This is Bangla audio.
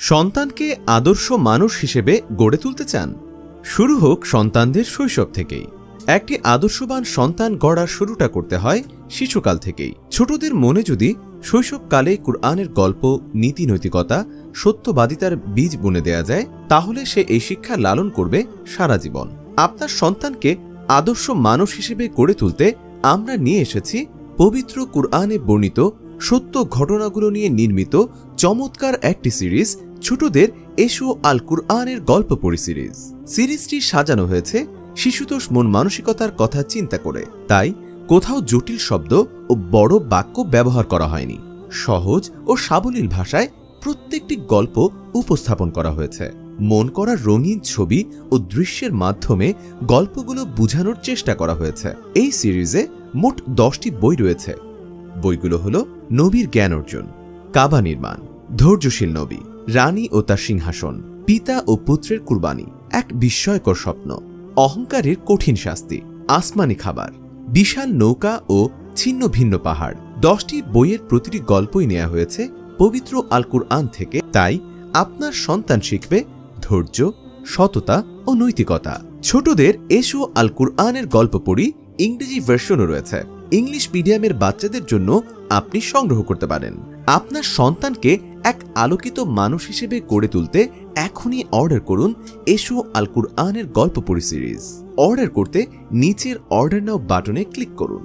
সন্তানকে আদর্শ মানুষ হিসেবে গড়ে তুলতে চান? শুরু হোক সন্তানদের শৈশব থেকেই। একটি আদর্শবান সন্তান গড়ার শুরুটা করতে হয় শিশুকাল থেকেই। ছোটদের মনে যদি শৈশবকালে কুরআনের গল্প, নীতি নৈতিকতা, সত্যবাদিতার বীজ বুনে দেয়া যায়, তাহলে সে এই শিক্ষা লালন করবে সারা জীবন। আপনার সন্তানকে আদর্শ মানুষ হিসেবে গড়ে তুলতে আমরা নিয়ে এসেছি পবিত্র কুরআনে বর্ণিত সত্য ঘটনাগুলো নিয়ে নির্মিত চমৎকার একটি সিরিজ, ছোটদের এসো আল কুরআনের গল্প পড়ি সিরিজ। সিরিজটি সাজানো হয়েছে শিশুতোষ মন মানসিকতার কথা চিন্তা করে, তাই কোথাও জটিল শব্দ ও বড় বাক্য ব্যবহার করা হয়নি। সহজ ও সাবলীল ভাষায় প্রত্যেকটি গল্প উপস্থাপন করা হয়েছে। মন করা রঙিন ছবি ও দৃশ্যের মাধ্যমে গল্পগুলো বোঝানোর চেষ্টা করা হয়েছে। এই সিরিজে মোট 10টি বই রয়েছে। বইগুলো হলো নবীর জ্ঞান অর্জন, কাবা নির্মাণ, ধৈর্যশীল নবী, রানী ও তার সিংহাসন, পিতা ও পুত্রের কুরবানি, এক বিস্ময়কর স্বপ্ন, অহংকারের কঠিন শাস্তি, আসমানি খাবার, বিশাল নৌকা ও ছিন্ন ভিন্ন পাহাড়। 10টি বইয়ের প্রতিটি গল্পই নেওয়া হয়েছে পবিত্র আল কুরআন থেকে, তাই আপনার সন্তান শিখবে ধৈর্য, সততা ও নৈতিকতা। ছোটদের এসো আল কুরআনের গল্প পড়ি ইংরেজি ভার্সনও রয়েছে। ইংলিশ মিডিয়ামের বাচ্চাদের জন্য আপনি সংগ্রহ করতে পারেন। আপনার সন্তানকে এক আলোকিত মানুষ হিসেবে গড়ে তুলতে এখনই অর্ডার করুন এসো আল কুরআনের গল্প পড়ি সিরিজ। অর্ডার করতে নিচের অর্ডার নাও বাটনে ক্লিক করুন।